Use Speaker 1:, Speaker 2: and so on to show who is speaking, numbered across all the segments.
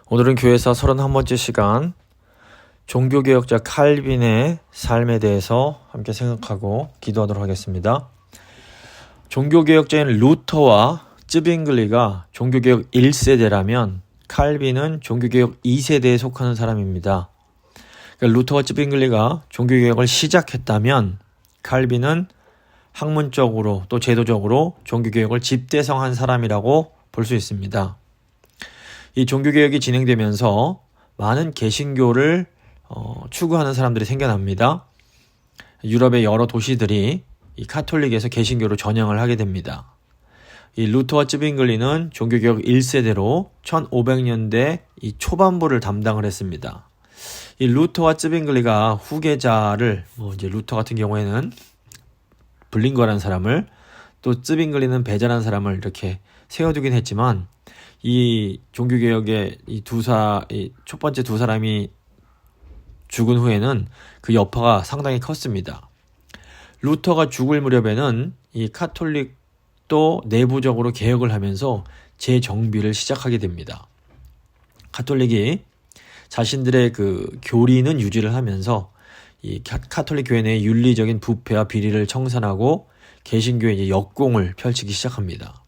Speaker 1: 오늘은 교회사 31번째 시간 종교개혁자 칼빈의 삶에 대해서 함께 생각하고 기도하도록 하겠습니다. 종교개혁자인 루터와 쯔빙글리가 종교개혁 1세대라면 칼빈은 종교개혁 2세대에 속하는 사람입니다. 그러니까 루터와 쯔빙글리가 종교개혁을 시작했다면 칼빈은 학문적으로 또 제도적으로 종교개혁을 집대성한 사람이라고 볼 수 있습니다. 이 종교개혁이 진행되면서 많은 개신교를 추구하는 사람들이 생겨납니다. 유럽의 여러 도시들이 이 카톨릭에서 개신교로 전향을 하게 됩니다. 이 루터와 쯔빙글리는 종교개혁 1세대로 1500년대 이 초반부를 담당을 했습니다. 이 루터와 쯔빙글리가 후계자를 이제 루터 같은 경우에는 블링거라는 사람을 또 쯔빙글리는 베자라는 사람을 이렇게 세워두긴 했지만 이 종교개혁의 이 첫 번째 두 사람이 죽은 후에는 그 여파가 상당히 컸습니다. 루터가 죽을 무렵에는 이 카톨릭도 내부적으로 개혁을 하면서 재정비를 시작하게 됩니다. 카톨릭이 자신들의 그 교리는 유지를 하면서 이 카톨릭 교회 내의 윤리적인 부패와 비리를 청산하고 개신교의 이제 역공을 펼치기 시작합니다.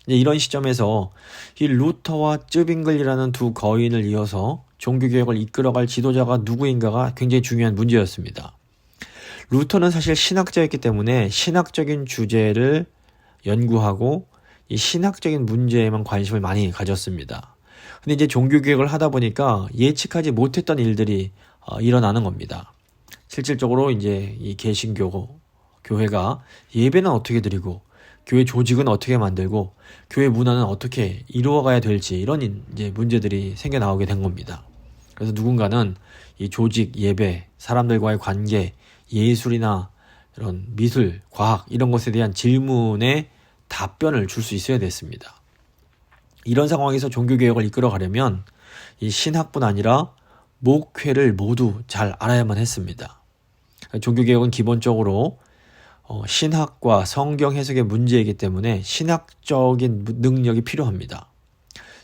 Speaker 1: 이런 시점에서 이 루터와 쯔빙글리라는 두 거인을 이어서 종교개혁을 이끌어갈 지도자가 누구인가가 굉장히 중요한 문제였습니다. 루터는 사실 신학자였기 때문에 신학적인 주제를 연구하고 이 신학적인 문제에만 관심을 많이 가졌습니다. 근데 이제 종교개혁을 하다 보니까 예측하지 못했던 일들이 일어나는 겁니다. 실질적으로 이제 이 개신교 교회가 예배는 어떻게 드리고 교회 조직은 어떻게 만들고 교회 문화는 어떻게 이루어가야 될지 이런 이제 문제들이 생겨 나오게 된 겁니다. 그래서 누군가는 이 조직, 예배, 사람들과의 관계, 예술이나 이런 미술, 과학 이런 것에 대한 질문에 답변을 줄 수 있어야 됐습니다. 이런 상황에서 종교개혁을 이끌어가려면 이 신학뿐 아니라 목회를 모두 잘 알아야만 했습니다. 종교개혁은 기본적으로 신학과 성경 해석의 문제이기 때문에 신학적인 능력이 필요합니다.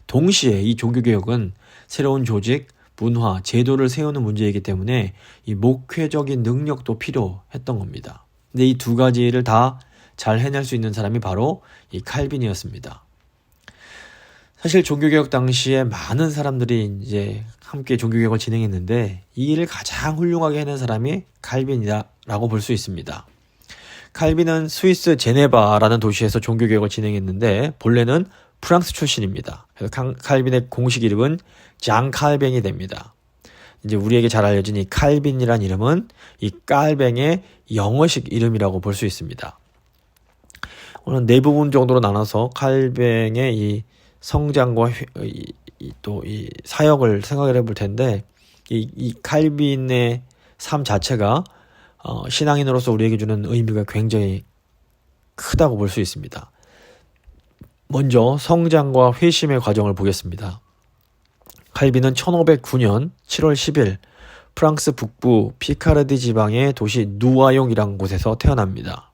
Speaker 1: 동시에 이 종교개혁은 새로운 조직, 문화, 제도를 세우는 문제이기 때문에 이 목회적인 능력도 필요했던 겁니다. 근데 이 두 가지를 다 잘 해낼 수 있는 사람이 바로 이 칼빈이었습니다. 사실 종교개혁 당시에 많은 사람들이 이제 함께 종교개혁을 진행했는데 이 일을 가장 훌륭하게 해낸 사람이 칼빈이라고 볼 수 있습니다. 칼빈은 스위스 제네바라는 도시에서 종교개혁을 진행했는데 본래는 프랑스 출신입니다. 그래서 칼빈의 공식 이름은 장 칼뱅이 됩니다. 이제 우리에게 잘 알려진 이 칼빈이란 이름은 이 깔뱅의 영어식 이름이라고 볼 수 있습니다. 오늘 네 부분 정도로 나눠서 칼뱅의 이 성장과 또 이 사역을 생각을 해볼 텐데 이 칼빈의 삶 자체가 신앙인으로서 우리에게 주는 의미가 굉장히 크다고 볼 수 있습니다. 먼저 성장과 회심의 과정을 보겠습니다. 칼빈은 1509년 7월 10일 프랑스 북부 피카르디 지방의 도시 누아용이라는 곳에서 태어납니다.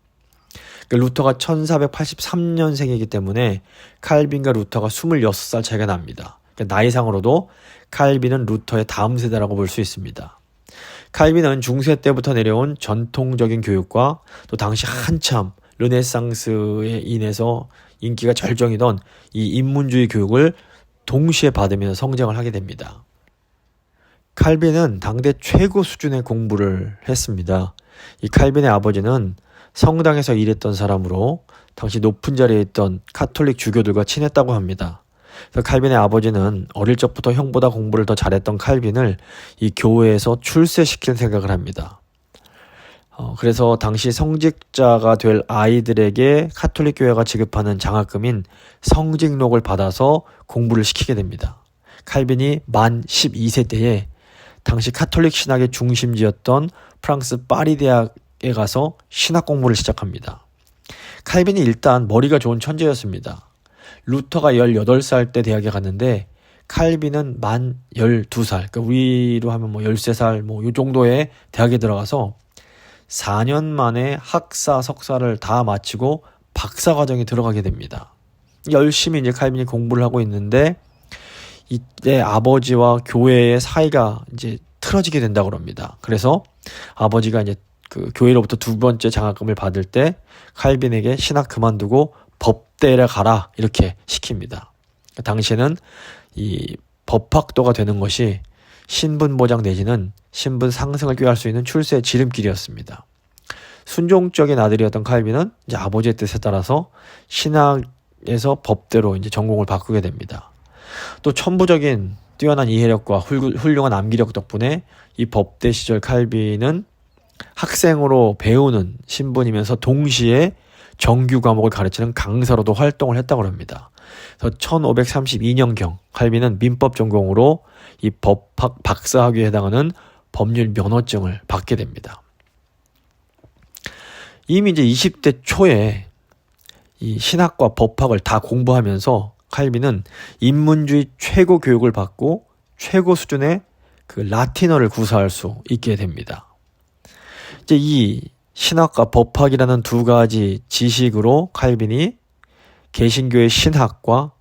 Speaker 1: 루터가 1483년생이기 때문에 칼빈과 루터가 26살 차이가 납니다. 나이상으로도 칼빈은 루터의 다음 세대라고 볼 수 있습니다. 칼빈은 중세 때부터 내려온 전통적인 교육과 또 당시 한참 르네상스에 인해서 인기가 절정이던 이 인문주의 교육을 동시에 받으면서 성장을 하게 됩니다. 칼빈은 당대 최고 수준의 공부를 했습니다. 이 칼빈의 아버지는 성당에서 일했던 사람으로 당시 높은 자리에 있던 카톨릭 주교들과 친했다고 합니다. 그래서 칼빈의 아버지는 어릴 적부터 형보다 공부를 더 잘했던 칼빈을 이 교회에서 출세시킬 생각을 합니다. 그래서 당시 성직자가 될 아이들에게 카톨릭 교회가 지급하는 장학금인 성직록을 받아서 공부를 시키게 됩니다. 칼빈이 만 12세 때에 당시 카톨릭 신학의 중심지였던 프랑스 파리 대학에 가서 신학 공부를 시작합니다. 칼빈이 일단 머리가 좋은 천재였습니다. 루터가 18살 때 대학에 갔는데 칼빈은 만 12살, 그러니까 우리로 하면 13살 요 정도의 대학에 들어가서 4년 만에 학사, 석사를 다 마치고 박사 과정에 들어가게 됩니다. 열심히 이제 칼빈이 공부를 하고 있는데 이때 아버지와 교회의 사이가 이제 틀어지게 된다고 합니다. 그래서 아버지가 이제 그 교회로부터 두 번째 장학금을 받을 때 칼빈에게 신학 그만두고 법대에 가라 이렇게 시킵니다. 당시에는 이 법학도가 되는 것이 신분 보장 내지는 신분 상승을 꾀할 수 있는 출세의 지름길이었습니다. 순종적인 아들이었던 칼빈은 이제 아버지의 뜻에 따라서 신학에서 법대로 이제 전공을 바꾸게 됩니다. 또 천부적인 뛰어난 이해력과 훌륭한 암기력 덕분에 이 법대 시절 칼빈은 학생으로 배우는 신분이면서 동시에 정규 과목을 가르치는 강사로도 활동을 했다고 합니다. 그래서 1532년경 칼빈은 민법 전공으로 이 법학 박사학위에 해당하는 법률 면허증을 받게 됩니다. 이미 이제 20대 초에 이 신학과 법학을 다 공부하면서 칼빈은 인문주의 최고 교육을 받고 최고 수준의 그 라틴어를 구사할 수 있게 됩니다. 이제 이 신학과 법학이라는 두 가지 지식으로 칼빈이 개신교의 신학과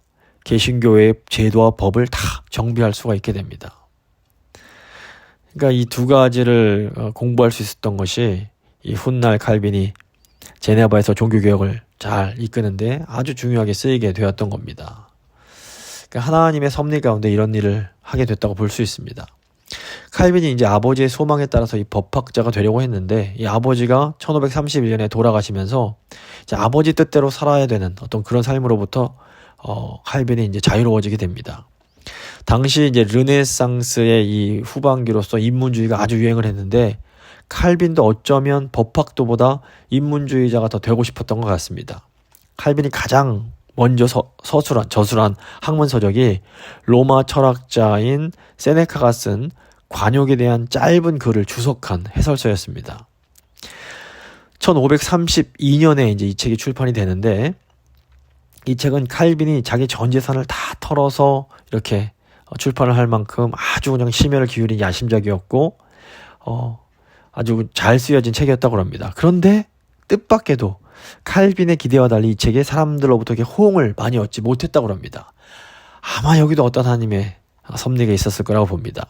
Speaker 1: 개신교의 제도와 법을 다 정비할 수가 있게 됩니다. 그러니까 이 두 가지를 공부할 수 있었던 것이 이 훗날 칼빈이 제네바에서 종교개혁을 잘 이끄는데 아주 중요하게 쓰이게 되었던 겁니다. 그러니까 하나님의 섭리 가운데 이런 일을 하게 됐다고 볼 수 있습니다. 칼빈이 이제 아버지의 소망에 따라서 이 법학자가 되려고 했는데 이 아버지가 1531년에 돌아가시면서 이제 아버지 뜻대로 살아야 되는 어떤 그런 삶으로부터 칼빈이 이제 자유로워지게 됩니다. 당시 이제 르네상스의 이 후반기로서 인문주의가 아주 유행을 했는데 칼빈도 어쩌면 법학도보다 인문주의자가 더 되고 싶었던 것 같습니다. 칼빈이 가장 먼저 저술한 학문서적이 로마 철학자인 세네카가 쓴 관욕에 대한 짧은 글을 주석한 해설서였습니다. 1532년에 이제 이 책이 출판이 되는데 이 책은 칼빈이 자기 전 재산을 다 털어서 이렇게 출판을 할 만큼 아주 그냥 심혈을 기울인 야심작이었고 아주 잘 쓰여진 책이었다고 합니다. 그런데 뜻밖에도 칼빈의 기대와 달리 이 책에 사람들로부터 호응을 많이 얻지 못했다고 합니다. 아마 여기도 어떤 하나님의 섭리가 있었을 거라고 봅니다.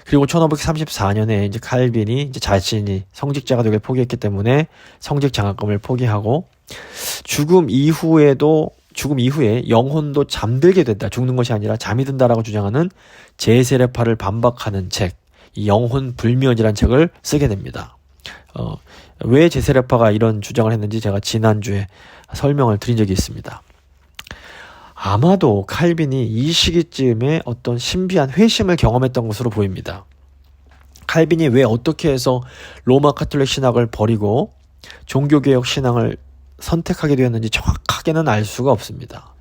Speaker 1: 그리고 1534년에 이제 칼빈이 이제 자신이 성직자가 되길 포기했기 때문에 성직 장학금을 포기하고 죽음 이후에 영혼도 잠들게 된다. 죽는 것이 아니라 잠이 든다라고 주장하는 제세례파를 반박하는 책, 이 영혼 불면이라는 책을 쓰게 됩니다. 왜 제세례파가 이런 주장을 했는지 제가 지난주에 설명을 드린 적이 있습니다. 아마도 칼빈이 이 시기쯤에 어떤 신비한 회심을 경험했던 것으로 보입니다. 칼빈이 왜 어떻게 해서 로마 카톨릭 신학을 버리고 종교개혁 신앙을 선택하게 되었는지 정확하게는 알 수가 없습니다.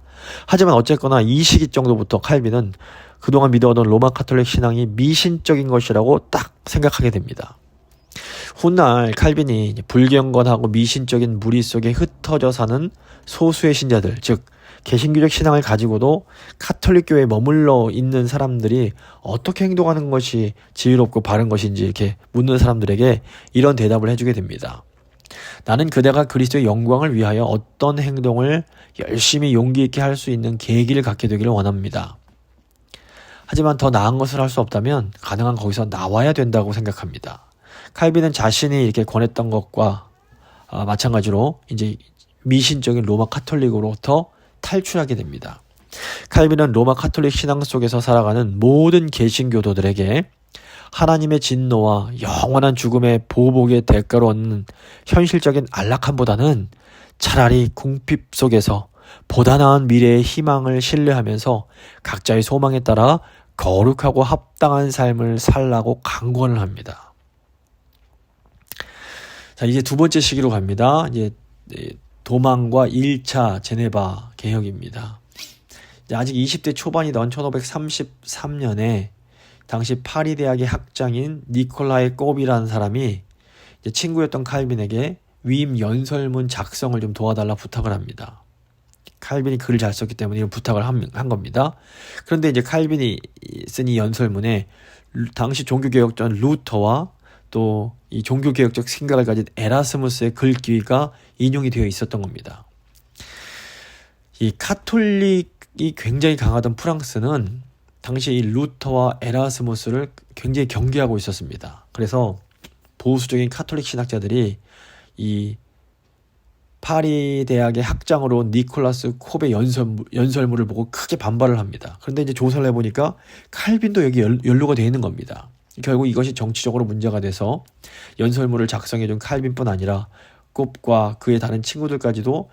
Speaker 1: 하지만 어쨌거나 이 시기 정도부터 칼빈은 그동안 믿어오던 로마 카톨릭 신앙이 미신적인 것이라고 딱 생각하게 됩니다. 훗날 칼빈이 불경건하고 미신적인 무리 속에 흩어져 사는 소수의 신자들, 즉 개신교적 신앙을 가지고도 카톨릭 교회에 머물러 있는 사람들이 어떻게 행동하는 것이 지혜롭고 바른 것인지 이렇게 묻는 사람들에게 이런 대답을 해주게 됩니다. 나는 그대가 그리스도의 영광을 위하여 어떤 행동을 열심히 용기 있게 할 수 있는 계기를 갖게 되기를 원합니다. 하지만 더 나은 것을 할 수 없다면 가능한 거기서 나와야 된다고 생각합니다. 칼빈은 자신이 이렇게 권했던 것과 마찬가지로 이제 미신적인 로마 카톨릭으로부터 탈출하게 됩니다. 칼빈은 로마 카톨릭 신앙 속에서 살아가는 모든 개신교도들에게 하나님의 진노와 영원한 죽음의 보복의 대가로 얻는 현실적인 안락함보다는 차라리 궁핍 속에서 보다 나은 미래의 희망을 신뢰하면서 각자의 소망에 따라 거룩하고 합당한 삶을 살라고 강권을 합니다. 자, 이제 두 번째 시기로 갑니다. 이제 도망과 1차 제네바 개혁입니다. 아직 20대 초반이던 1533년에 당시 파리 대학의 학장인 니콜라이 꼽이라는 사람이 이제 친구였던 칼빈에게 위임 연설문 작성을 좀 도와달라 부탁을 합니다. 칼빈이 글을 잘 썼기 때문에 이런 부탁을 한 겁니다. 그런데 이제 칼빈이 쓴 이 연설문에 당시 종교개혁자인 루터와 또 이 종교개혁적 생각을 가진 에라스무스의 글귀가 인용이 되어 있었던 겁니다. 이 카톨릭이 굉장히 강하던 프랑스는 당시 이 루터와 에라스무스를 굉장히 경계하고 있었습니다. 그래서 보수적인 카톨릭 신학자들이 이 파리 대학의 학장으로 온 니콜라스 콥의 연설문을 보고 크게 반발을 합니다. 그런데 이제 조사를 해보니까 칼빈도 여기 연루가 되어 있는 겁니다. 결국 이것이 정치적으로 문제가 돼서 연설문을 작성해준 칼빈뿐 아니라 콥과 그의 다른 친구들까지도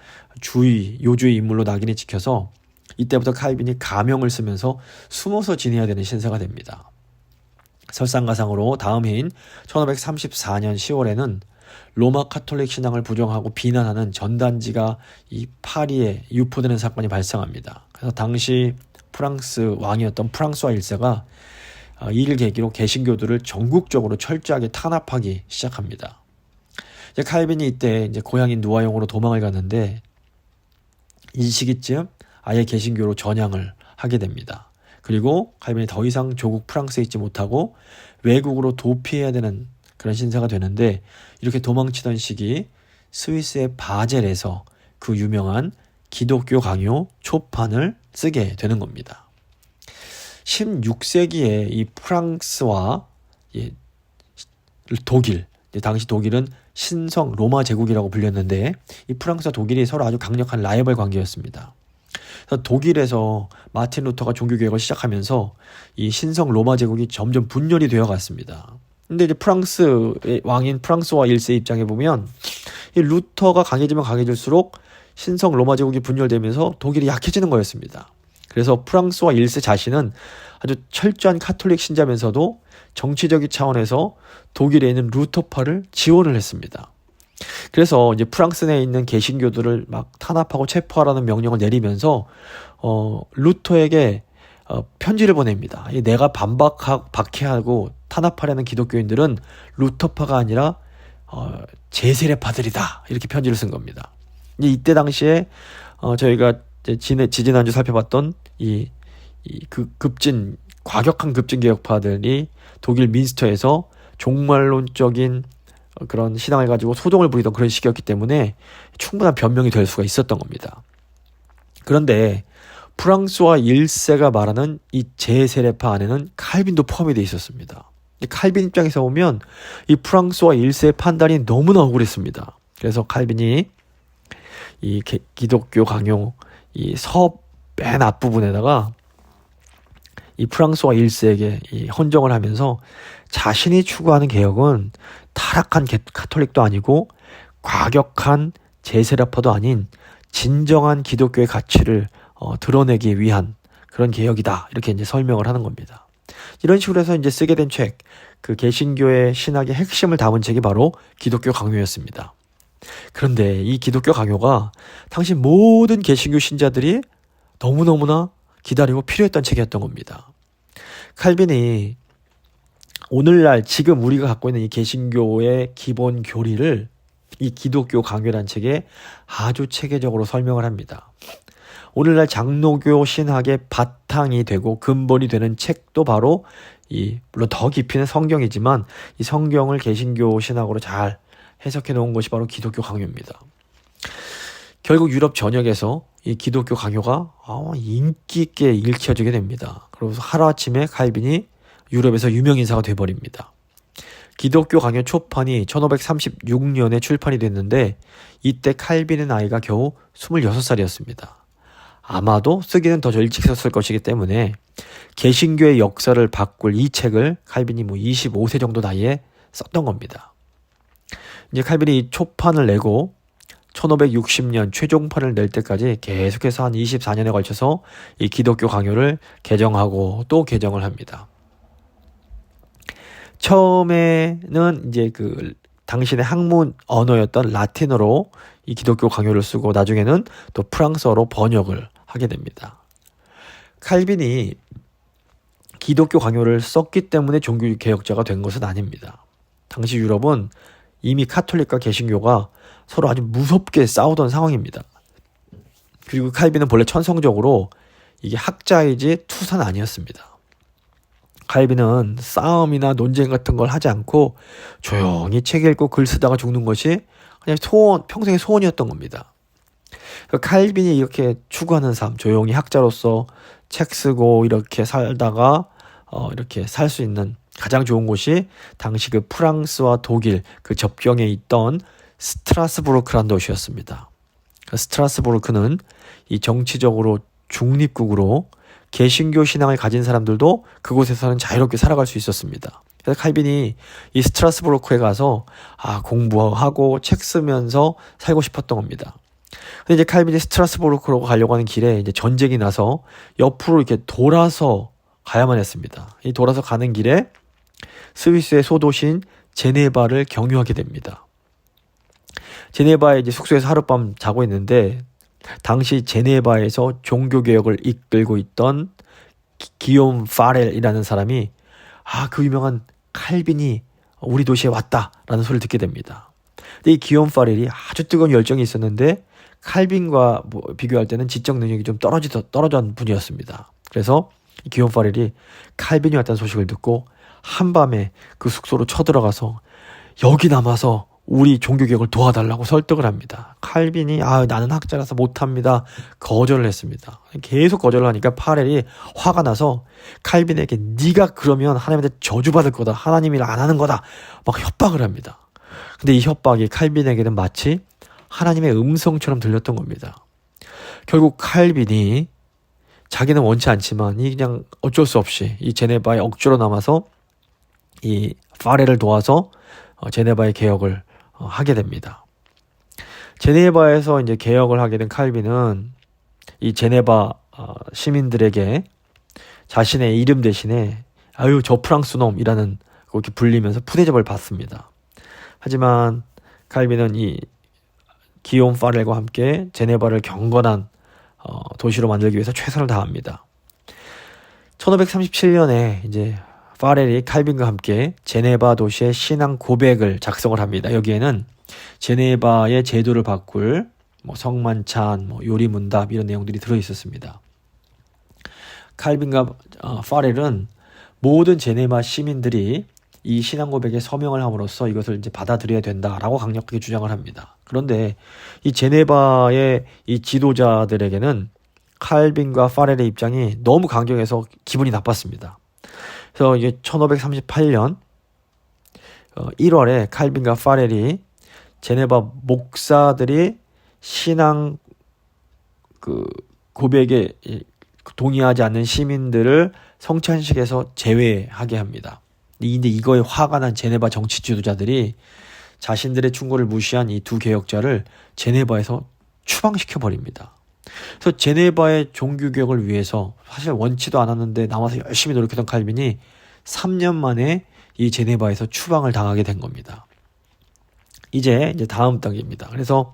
Speaker 1: 요주의 인물로 낙인이 찍혀서 이때부터 칼빈이 가명을 쓰면서 숨어서 지내야 되는 신세가 됩니다. 설상가상으로 다음 해인 1534년 10월에는 로마 카톨릭 신앙을 부정하고 비난하는 전단지가 이 파리에 유포되는 사건이 발생합니다. 그래서 당시 프랑스 왕이었던 프랑스와 1세가 이를 계기로 개신교들을 전국적으로 철저하게 탄압하기 시작합니다. 이제 칼빈이 이때 이제 고향인 누아용으로 도망을 갔는데 이 시기쯤 아예 개신교로 전향을 하게 됩니다. 그리고 칼빈이 더 이상 조국 프랑스에 있지 못하고 외국으로 도피해야 되는 그런 신세가 되는데 이렇게 도망치던 시기 스위스의 바젤에서 그 유명한 기독교 강요 초판을 쓰게 되는 겁니다. 16세기에 이 프랑스와 독일, 당시 독일은 신성 로마 제국이라고 불렸는데 이 프랑스와 독일이 서로 아주 강력한 라이벌 관계였습니다. 그래서 독일에서 마틴 루터가 종교개혁을 시작하면서 이 신성 로마 제국이 점점 분열이 되어 갔습니다. 근데 이제 프랑스의 왕인 프랑스와 1세 입장에 보면 이 루터가 강해지면 강해질수록 신성 로마 제국이 분열되면서 독일이 약해지는 거였습니다. 그래서 프랑스와 1세 자신은 아주 철저한 카톨릭 신자면서도 정치적인 차원에서 독일에 있는 루터파를 지원을 했습니다. 그래서 이제 프랑스 내에 있는 개신교들을 막 탄압하고 체포하라는 명령을 내리면서 루터에게 편지를 보냅니다. 내가 박해하고 탄압하려는 기독교인들은 루터파가 아니라 제세례파들이다, 이렇게 편지를 쓴 겁니다. 이때 당시에 저희가 지지난주 살펴봤던 과격한 급진 개혁파들이 독일 민스터에서 종말론적인 그런 신앙을 가지고 소동을 부리던 그런 시기였기 때문에 충분한 변명이 될 수가 있었던 겁니다. 그런데 프랑스와 1세가 말하는 이 제세례파 안에는 칼빈도 포함이 되어 있었습니다. 칼빈 입장에서 보면 이 프랑스와 1세의 판단이 너무나 억울했습니다. 그래서 칼빈이 이 기독교 강요 이 서 맨 앞부분에다가 이 프랑스와 1세에게 이 헌정을 하면서 자신이 추구하는 개혁은 타락한 카톨릭도 아니고 과격한 제세례파도 아닌 진정한 기독교의 가치를 드러내기 위한 그런 개혁이다, 이렇게 이제 설명을 하는 겁니다. 이런 식으로 해서 이제 쓰게 된 책, 그 개신교의 신학의 핵심을 담은 책이 바로 기독교 강요였습니다. 그런데 이 기독교 강요가 당시 모든 개신교 신자들이 너무너무나 기다리고 필요했던 책이었던 겁니다. 칼빈이 오늘날 지금 우리가 갖고 있는 이 개신교의 기본 교리를 이 기독교 강요라는 책에 아주 체계적으로 설명을 합니다. 오늘날 장로교 신학의 바탕이 되고 근본이 되는 책도 바로 물론 더 깊이는 성경이지만 이 성경을 개신교 신학으로 잘 해석해 놓은 것이 바로 기독교 강요입니다. 결국 유럽 전역에서 이 기독교 강요가 인기 있게 읽혀지게 됩니다. 그래서 하루아침에 칼빈이 유럽에서 유명인사가 돼버립니다. 기독교 강요 초판이 1536년에 출판이 됐는데 이때 칼빈의 나이가 겨우 26살이었습니다. 아마도 쓰기는 더 일찍 썼을 것이기 때문에 개신교의 역사를 바꿀 이 책을 칼빈이 25세 정도 나이에 썼던 겁니다. 이제 칼빈이 이 초판을 내고 1560년 최종판을 낼 때까지 계속해서 한 24년에 걸쳐서 이 기독교 강요를 개정하고 또 개정을 합니다. 처음에는 이제 당신의 학문 언어였던 라틴어로 이 기독교 강요를 쓰고 나중에는 또 프랑스어로 번역을 하게 됩니다. 칼빈이 기독교 강요를 썼기 때문에 종교개혁자가 된 것은 아닙니다. 당시 유럽은 이미 카톨릭과 개신교가 서로 아주 무섭게 싸우던 상황입니다. 그리고 칼빈은 본래 천성적으로 이게 학자이지 투사는 아니었습니다. 칼빈은 싸움이나 논쟁 같은 걸 하지 않고 조용히 책 읽고 글 쓰다가 죽는 것이 그냥 평생의 소원이었던 겁니다. 칼빈이 이렇게 추구하는 삶, 조용히 학자로서 책 쓰고 이렇게 살다가 이렇게 살 수 있는 가장 좋은 곳이 당시 그 프랑스와 독일 그 접경에 있던 스트라스부르크란 도시였습니다. 스트라스부르크는 이 정치적으로 중립국으로 개신교 신앙을 가진 사람들도 그곳에서는 자유롭게 살아갈 수 있었습니다. 그래서 칼빈이 이 스트라스부르크에 가서 공부하고 책 쓰면서 살고 싶었던 겁니다. 근데 이제 칼빈이 스트라스부르크로 가려고 하는 길에 이제 전쟁이 나서 옆으로 이렇게 돌아서 가야만 했습니다. 이 돌아서 가는 길에 스위스의 소도시인 제네바를 경유하게 됩니다. 제네바에 이제 숙소에서 하룻밤 자고 있는데 당시 제네바에서 종교개혁을 이끌고 있던 기욤 파렐이라는 사람이 그 유명한 칼빈이 우리 도시에 왔다라는 소리를 듣게 됩니다. 근데 이 기욤 파렐이 아주 뜨거운 열정이 있었는데 칼빈과 비교할 때는 지적 능력이 좀 떨어진 분이었습니다. 그래서 이 기욤 파렐이 칼빈이 왔다는 소식을 듣고 한밤에 그 숙소로 쳐들어가서 여기 남아서 우리 종교개혁을 도와달라고 설득을 합니다. 칼빈이 나는 학자라서 못합니다. 거절을 했습니다. 계속 거절을 하니까 파렐이 화가 나서 칼빈에게 네가 그러면 하나님한테 저주받을 거다. 하나님이 안 하는 거다. 막 협박을 합니다. 근데 이 협박이 칼빈에게는 마치 하나님의 음성처럼 들렸던 겁니다. 결국 칼빈이 자기는 원치 않지만 그냥 어쩔 수 없이 이 제네바에 억지로 남아서 이 파렐을 도와서 제네바의 개혁을 하게 됩니다. 제네바에서 이제 개혁을 하게 된 칼빈은 이 제네바 시민들에게 자신의 이름 대신에 저 프랑스 놈이라는 그렇게 불리면서 푸대접을 받습니다. 하지만 칼빈은 이 기욤 파렐과 함께 제네바를 경건한 도시로 만들기 위해서 최선을 다합니다. 1537년에 이제 파렐이 칼빈과 함께 제네바 도시의 신앙 고백을 작성을 합니다. 여기에는 제네바의 제도를 바꿀 성만찬, 요리문답 이런 내용들이 들어있었습니다. 칼빈과 파렐은 모든 제네바 시민들이 이 신앙 고백에 서명을 함으로써 이것을 이제 받아들여야 된다라고 강력하게 주장을 합니다. 그런데 이 제네바의 이 지도자들에게는 칼빈과 파렐의 입장이 너무 강경해서 기분이 나빴습니다. 그래서 이게 1538년 1월에 칼빈과 파렐이 제네바 목사들이 신앙 고백에 동의하지 않는 시민들을 성찬식에서 제외하게 합니다. 근데 이거에 화가 난 제네바 정치 지도자들이 자신들의 충고를 무시한 이 두 개혁자를 제네바에서 추방시켜 버립니다. 그래서 제네바의 종교개혁을 위해서 사실 원치도 않았는데 남아서 열심히 노력했던 칼빈이 3년 만에 이 제네바에서 추방을 당하게 된 겁니다. 이제 다음 단계입니다. 그래서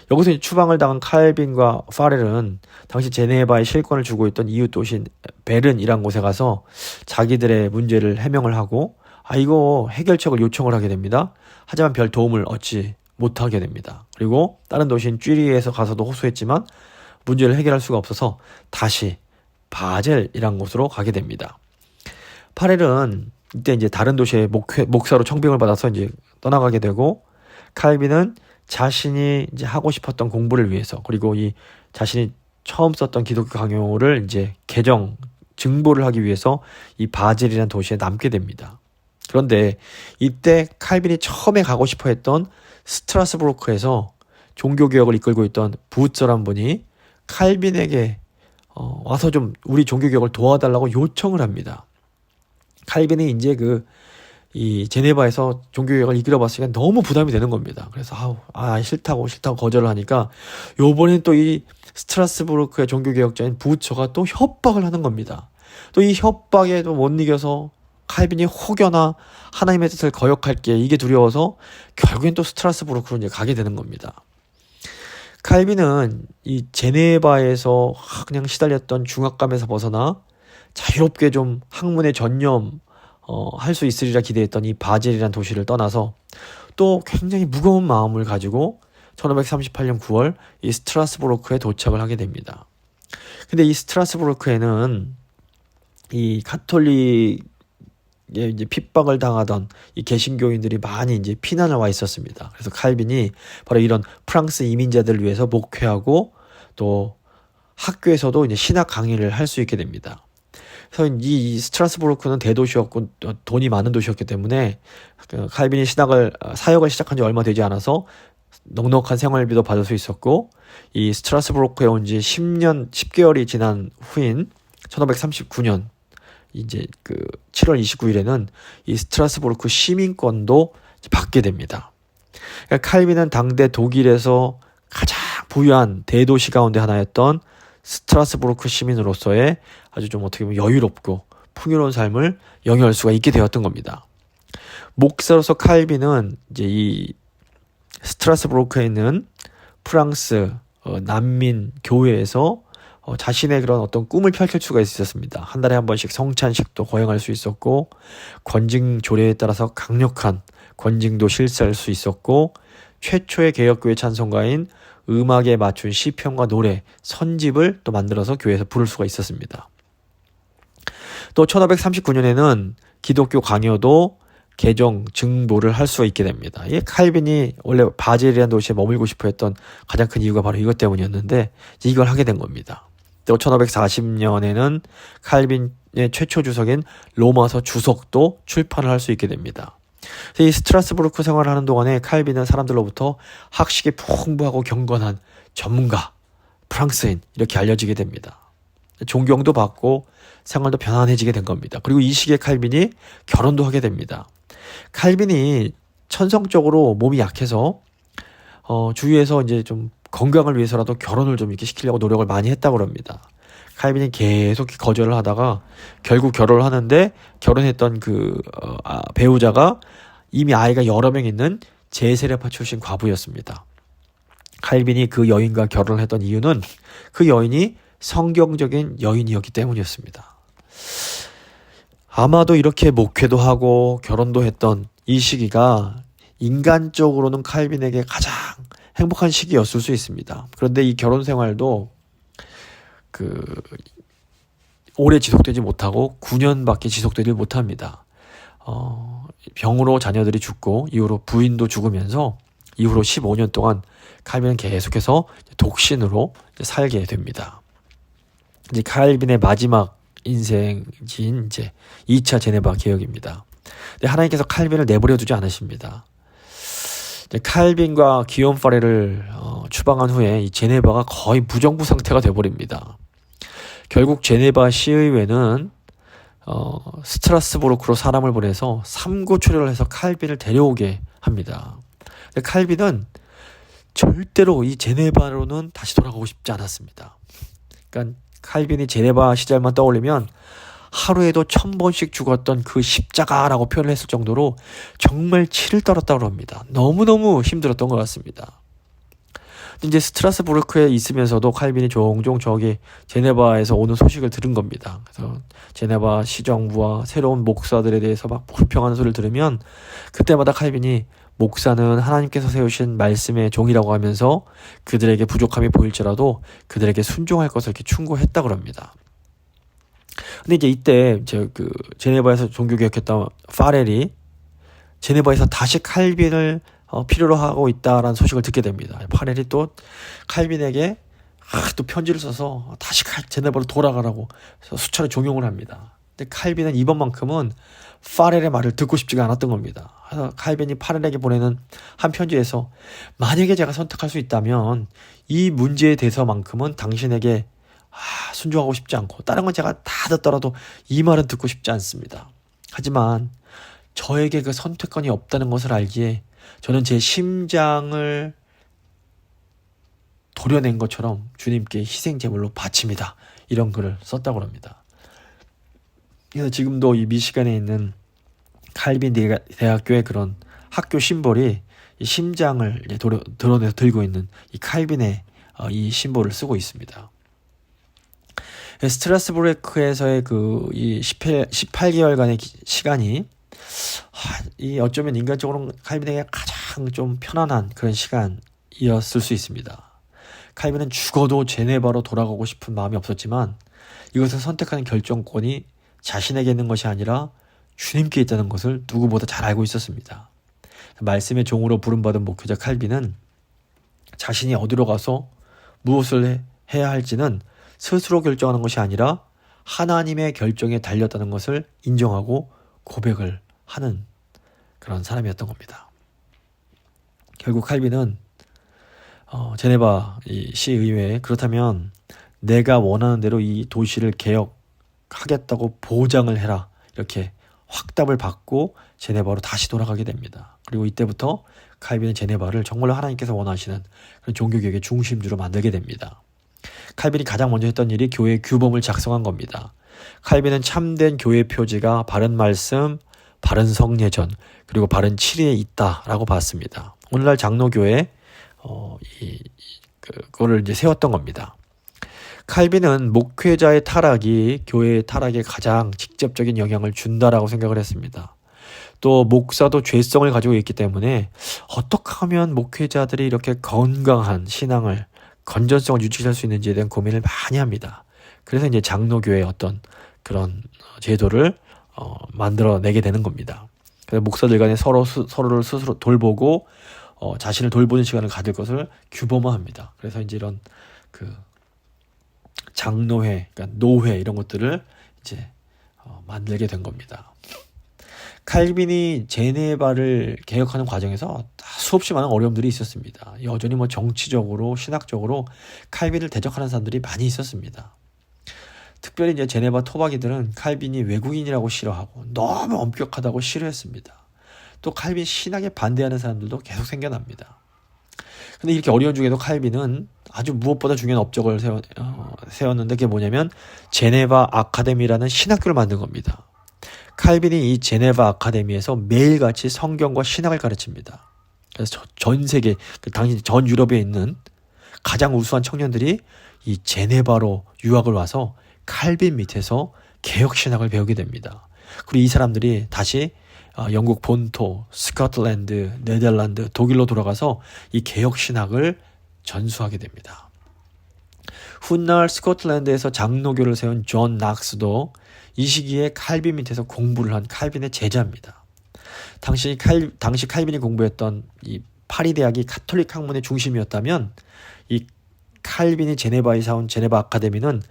Speaker 1: 여기서 추방을 당한 칼빈과 파렐은 당시 제네바에 실권을 주고 있던 이웃 도시인 베른이란 곳에 가서 자기들의 문제를 해명을 하고 이거 해결책을 요청을 하게 됩니다. 하지만 별 도움을 얻지 못하게 됩니다. 그리고 다른 도시인 쥐리에서 가서도 호소했지만 문제를 해결할 수가 없어서 다시 바젤이란 곳으로 가게 됩니다. 파렐은 이때 이제 다른 도시의 목사로 청빙을 받아서 이제 떠나가게 되고 칼빈은 자신이 이제 하고 싶었던 공부를 위해서 그리고 이 자신이 처음 썼던 기독교 강요를 이제 증보를 하기 위해서 이 바젤이라는 도시에 남게 됩니다. 그런데 이때 칼빈이 처음에 가고 싶어 했던 스트라스부르크에서 종교개혁을 이끌고 있던 부처란 분이 칼빈에게 와서 좀 우리 종교개혁을 도와달라고 요청을 합니다. 칼빈이 이제 이 제네바에서 종교개혁을 이끌어봤으니까 너무 부담이 되는 겁니다. 그래서 싫다고 거절을 하니까 요번엔 또 이 스트라스부르크의 종교개혁자인 부처가 또 협박을 하는 겁니다. 또 이 협박에도 못 이겨서 칼빈이 혹여나 하나님의 뜻을 거역할게 이게 두려워서 결국엔 또 스트라스부르크로 이제 가게 되는 겁니다. 칼빈은 이 제네바에서 그냥 시달렸던 중압감에서 벗어나 자유롭게 좀 학문에 할 수 있으리라 기대했던 이 바젤이라는 도시를 떠나서 또 굉장히 무거운 마음을 가지고 1538년 9월 이 스트라스부르크에 도착을 하게 됩니다. 근데 이 스트라스부르크에는 이 가톨릭에 이제 핍박을 당하던 이 개신교인들이 많이 이제 피난을 와 있었습니다. 그래서 칼빈이 바로 이런 프랑스 이민자들을 위해서 목회하고 또 학교에서도 이제 신학 강의를 할 수 있게 됩니다. 그래서 이 스트라스부르크는 대도시였고 돈이 많은 도시였기 때문에 칼빈이 사역을 시작한 지 얼마 되지 않아서 넉넉한 생활비도 받을 수 있었고, 이 스트라스부르크에 온 지 10개월이 지난 후인 1539년 이제 7월 29일에는 이 스트라스부르크 시민권도 받게 됩니다. 그러니까 칼빈은 당대 독일에서 가장 부유한 대도시 가운데 하나였던 스트라스부르크 시민으로서의 아주 좀 어떻게 보면 여유롭고 풍요로운 삶을 영위할 수가 있게 되었던 겁니다. 목사로서 칼빈은 이제 이 스트라스부르크에 있는 프랑스 난민 교회에서 자신의 그런 어떤 꿈을 펼칠 수가 있었습니다. 한 달에 한 번씩 성찬식도 거행할 수 있었고, 권징 조례에 따라서 강력한 권징도 실시할 수 있었고, 최초의 개혁교회 찬송가인 음악에 맞춘 시편과 노래, 선집을 또 만들어서 교회에서 부를 수가 있었습니다. 또 1539년에는 기독교 강요도 개정, 증보를 할 수가 있게 됩니다. 이 칼빈이 원래 바젤이라는 도시에 머물고 싶어 했던 가장 큰 이유가 바로 이것 때문이었는데 이걸 하게 된 겁니다. 또 1540년에는 칼빈의 최초 주석인 로마서 주석도 출판을 할 수 있게 됩니다. 이 스트라스부르크 생활을 하는 동안에 칼빈은 사람들로부터 학식이 풍부하고 경건한 전문가, 프랑스인 이렇게 알려지게 됩니다. 존경도 받고 생활도 편안해지게 된 겁니다. 그리고 이 시기에 칼빈이 결혼도 하게 됩니다. 칼빈이 천성적으로 몸이 약해서 주위에서 이제 좀 건강을 위해서라도 결혼을 좀 이렇게 시키려고 노력을 많이 했다고 합니다. 칼빈이 계속 거절을 하다가 결국 결혼을 하는데, 결혼했던 배우자가 이미 아이가 여러 명 있는 제세례파 출신 과부였습니다. 칼빈이 그 여인과 결혼을 했던 이유는 그 여인이 성경적인 여인이었기 때문이었습니다. 아마도 이렇게 목회도 하고 결혼도 했던 이 시기가 인간적으로는 칼빈에게 가장 행복한 시기였을 수 있습니다. 그런데 이 결혼 생활도 오래 지속되지 못하고 9년밖에 지속되지 못합니다. 병으로 자녀들이 죽고 이후로 부인도 죽으면서 이후로 15년 동안 칼빈은 계속해서 독신으로 살게 됩니다. 이제 칼빈의 마지막 인생인 이제 2차 제네바 개혁입니다. 근데 하나님께서 칼빈을 내버려 두지 않으십니다. 칼빈과 기욤 파레를 추방한 후에 이 제네바가 거의 무정부 상태가 되어버립니다. 결국 제네바 시의회는 스트라스부르크로 사람을 보내서 삼고초려를 해서 칼빈을 데려오게 합니다. 근데 칼빈은 절대로 이 제네바로는 다시 돌아가고 싶지 않았습니다. 그러니까 칼빈이 제네바 시절만 떠올리면 하루에도 1000번씩 죽었던 그 십자가라고 표현을 했을 정도로 정말 치를 떨었다고 합니다. 너무너무 힘들었던 것 같습니다. 이제 스트라스부르크에 있으면서도 칼빈이 종종 저기 제네바에서 오는 소식을 들은 겁니다. 그래서 제네바 시정부와 새로운 목사들에 대해서 막 불평하는 소리를 들으면 그때마다 칼빈이 목사는 하나님께서 세우신 말씀의 종이라고 하면서 그들에게 부족함이 보일지라도 그들에게 순종할 것을 이렇게 충고했다고 합니다. 근데 이제 이때 제네바에서 종교개혁했던 파렐이 제네바에서 다시 칼빈을 필요로 하고 있다라는 소식을 듣게 됩니다. 파렐이 또 칼빈에게 또 편지를 써서 다시 제네바로 돌아가라고 수차례 종용을 합니다. 근데 칼빈은 이번만큼은 파렐의 말을 듣고 싶지가 않았던 겁니다. 그래서 칼빈이 파렐에게 보내는 한 편지에서 만약에 제가 선택할 수 있다면 이 문제에 대해서만큼은 당신에게 순종하고 싶지 않고 다른 건 제가 다 듣더라도 이 말은 듣고 싶지 않습니다. 하지만 저에게 그 선택권이 없다는 것을 알기에 저는 제 심장을 도려낸 것처럼 주님께 희생제물로 바칩니다. 이런 글을 썼다고 합니다. 그래서 지금도 이 미시간에 있는 칼빈 대학교의 그런 학교 심볼이 이 심장을 드러내서 들고 있는 이 칼빈의 이 심볼을 쓰고 있습니다. 스트라스부르크에서의 이 18개월간의 시간이 이 어쩌면 인간적으로는 칼빈에게 가장 좀 편안한 그런 시간이었을 수 있습니다. 칼빈은 죽어도 제네바로 돌아가고 싶은 마음이 없었지만 이것을 선택하는 결정권이 자신에게 있는 것이 아니라 주님께 있다는 것을 누구보다 잘 알고 있었습니다. 말씀의 종으로 부름받은 목회자 칼빈은 자신이 어디로 가서 무엇을 해야 할지는 스스로 결정하는 것이 아니라 하나님의 결정에 달렸다는 것을 인정하고 고백을 하는 그런 사람이었던 겁니다. 결국 칼빈은 제네바 이 시의회에 그렇다면 내가 원하는 대로 이 도시를 개혁하겠다고 보장을 해라, 이렇게 확답을 받고 제네바로 다시 돌아가게 됩니다. 그리고 이때부터 칼빈은 제네바를 정말로 하나님께서 원하시는 그런 종교개혁의 중심지로 만들게 됩니다. 칼빈이 가장 먼저 했던 일이 교회 규범을 작성한 겁니다. 칼빈은 참된 교회 표지가 바른 말씀, 바른 성례전, 그리고 바른 치리에 있다라고 봤습니다. 오늘날 장로교회 그거를 이제 세웠던 겁니다. 칼빈은 목회자의 타락이 교회의 타락에 가장 직접적인 영향을 준다라고 생각을 했습니다. 또 목사도 죄성을 가지고 있기 때문에 어떻게 하면 목회자들이 이렇게 건강한 신앙을, 건전성을 유지할 수 있는지에 대한 고민을 많이 합니다. 그래서 이제 장로교회의 어떤 그런 제도를 만들어내게 되는 겁니다. 그래서 목사들 간에 서로를 스스로 돌보고 자신을 돌보는 시간을 가질 것을 규범화합니다. 그래서 이제 이런 그 장로회, 그러니까 노회 이런 것들을 이제 만들게 된 겁니다. 칼빈이 제네바를 개혁하는 과정에서 수없이 많은 어려움들이 있었습니다. 여전히 정치적으로, 신학적으로 칼빈을 대적하는 사람들이 많이 있었습니다. 특별히 이제 제네바 토박이들은 칼빈이 외국인이라고 싫어하고 너무 엄격하다고 싫어했습니다. 또 칼빈 신학에 반대하는 사람들도 계속 생겨납니다. 근데 이렇게 어려운 중에도 칼빈은 아주 무엇보다 중요한 업적을 세웠는데 그게 뭐냐면 제네바 아카데미라는 신학교를 만든 겁니다. 칼빈이 이 제네바 아카데미에서 매일같이 성경과 신학을 가르칩니다. 그래서 전 세계, 당시 전 유럽에 있는 가장 우수한 청년들이 이 제네바로 유학을 와서 칼빈 밑에서 개혁신학을 배우게 됩니다. 그리고 이 사람들이 다시 영국 본토, 스코틀랜드, 네덜란드, 독일로 돌아가서 이 개혁신학을 전수하게 됩니다. 훗날 스코틀랜드에서 장로교를 세운 존 낙스도 이 시기에 칼빈 밑에서 공부를 한 칼빈의 제자입니다. 당시 칼빈이 공부했던 이 파리 대학이 가톨릭 학문의 중심이었다면 이 칼빈이 제네바에 사온 제네바 아카데미는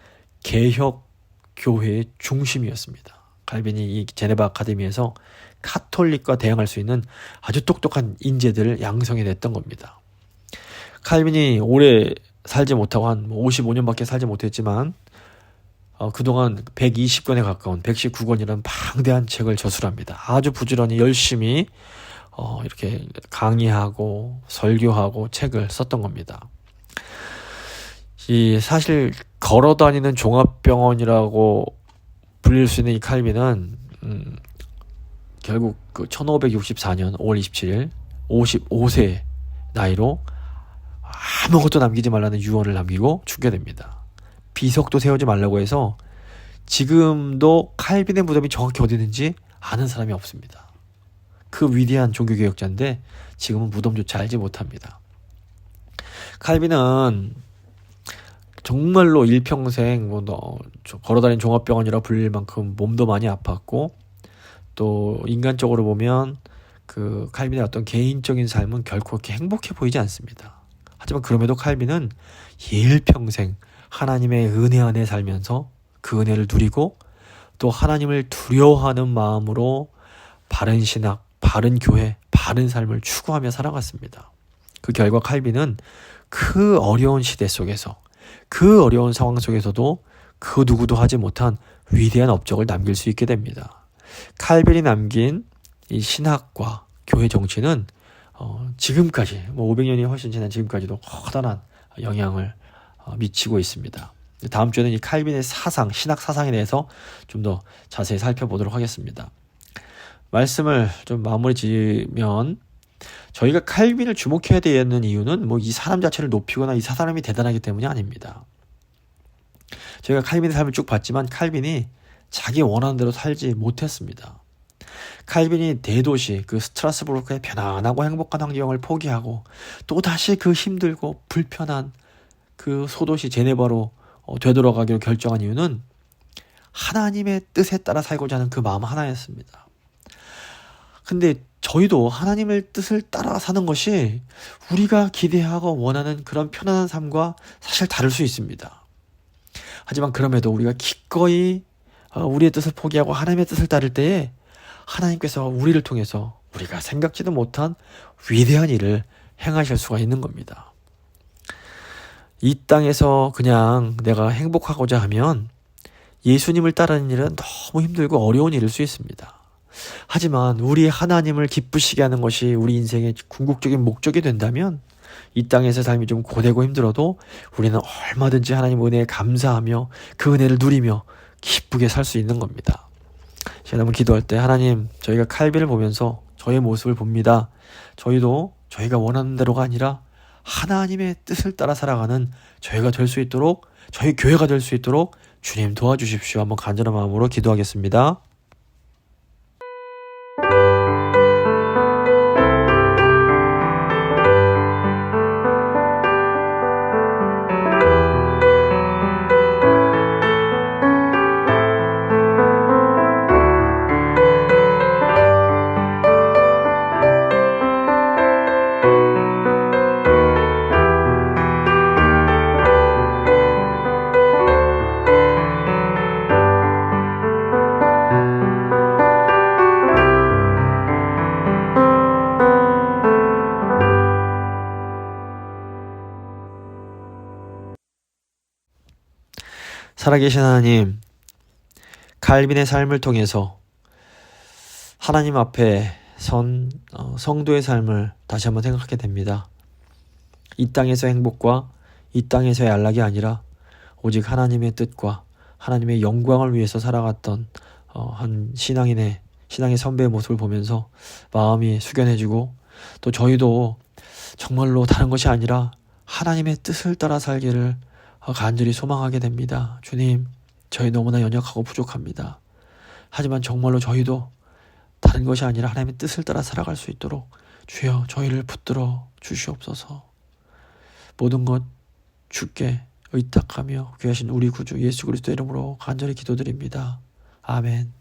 Speaker 1: 개혁 교회의 중심이었습니다. 칼빈이 이 제네바 아카데미에서 카톨릭과 대항할 수 있는 아주 똑똑한 인재들을 양성해냈던 겁니다. 칼빈이 오래 살지 못하고 한 55년밖에 살지 못했지만 그동안 120권에 가까운 119권이라는 방대한 책을 저술합니다. 아주 부지런히 열심히 이렇게 강의하고 설교하고 책을 썼던 겁니다. 이 사실 걸어다니는 종합병원이라고 불릴 수 있는 이 칼빈은 결국 그 1564년 5월 27일 55세 나이로 아무것도 남기지 말라는 유언을 남기고 죽게 됩니다. 비석도 세우지 말라고 해서 지금도 칼빈의 무덤이 정확히 어디 있는지 아는 사람이 없습니다. 그 위대한 종교개혁자인데 지금은 무덤조차 알지 못합니다. 칼빈은 정말로 일평생 걸어다니는 종합병원이라 불릴 만큼 몸도 많이 아팠고 또 인간적으로 보면 그 칼빈의 어떤 개인적인 삶은 결코 그렇게 행복해 보이지 않습니다. 하지만 그럼에도 칼빈은 일평생 하나님의 은혜 안에 살면서 그 은혜를 누리고 또 하나님을 두려워하는 마음으로 바른 신학, 바른 교회, 바른 삶을 추구하며 살아갔습니다. 그 결과 칼빈은 그 어려운 시대 속에서 그 어려운 상황 속에서도 그 누구도 하지 못한 위대한 업적을 남길 수 있게 됩니다. 칼빈이 남긴 이 신학과 교회 정치는 지금까지 500년이 훨씬 지난 지금까지도 커다란 영향을 미치고 있습니다. 다음 주에는 이 칼빈의 사상, 신학 사상에 대해서 좀 더 자세히 살펴보도록 하겠습니다. 말씀을 좀 마무리 지으면 저희가 칼빈을 주목해야 되는 이유는 이 사람 자체를 높이거나 이 사람이 대단하기 때문이 아닙니다. 저희가 칼빈의 삶을 쭉 봤지만 칼빈이 자기 원하는 대로 살지 못했습니다. 칼빈이 대도시 그 스트라스부르크의 편안하고 행복한 환경을 포기하고 또다시 그 힘들고 불편한 그 소도시 제네바로 되돌아가기로 결정한 이유는 하나님의 뜻에 따라 살고자 하는 그 마음 하나였습니다. 근데 저희도 하나님의 뜻을 따라 사는 것이 우리가 기대하고 원하는 그런 편안한 삶과 사실 다를 수 있습니다. 하지만 그럼에도 우리가 기꺼이 우리의 뜻을 포기하고 하나님의 뜻을 따를 때에 하나님께서 우리를 통해서 우리가 생각지도 못한 위대한 일을 행하실 수가 있는 겁니다. 이 땅에서 그냥 내가 행복하고자 하면 예수님을 따르는 일은 너무 힘들고 어려운 일일 수 있습니다. 하지만 우리 하나님을 기쁘시게 하는 것이 우리 인생의 궁극적인 목적이 된다면 이 땅에서 삶이 좀 고되고 힘들어도 우리는 얼마든지 하나님 은혜에 감사하며 그 은혜를 누리며 기쁘게 살 수 있는 겁니다. 제가 한번 기도할 때 하나님, 저희가 칼빈을 보면서 저의 모습을 봅니다. 저희도 저희가 원하는 대로가 아니라 하나님의 뜻을 따라 살아가는 저희가 될 수 있도록, 저희 교회가 될 수 있도록 주님 도와주십시오. 한번 간절한 마음으로 기도하겠습니다. 살아계신 하나님, 칼빈의 삶을 통해서 하나님 앞에 선 성도의 삶을 다시 한번 생각하게 됩니다. 이 땅에서 행복과 이 땅에서의 안락이 아니라 오직 하나님의 뜻과 하나님의 영광을 위해서 살아갔던 한 신앙의 선배의 모습을 보면서 마음이 숙연해지고, 또 저희도 정말로 다른 것이 아니라 하나님의 뜻을 따라 살기를 간절히 소망하게 됩니다. 주님, 저희 너무나 연약하고 부족합니다. 하지만 정말로 저희도 다른 것이 아니라 하나님의 뜻을 따라 살아갈 수 있도록 주여 저희를 붙들어 주시옵소서. 모든 것 주께 의탁하며 귀하신 우리 구주 예수 그리스도 이름으로 간절히 기도드립니다. 아멘.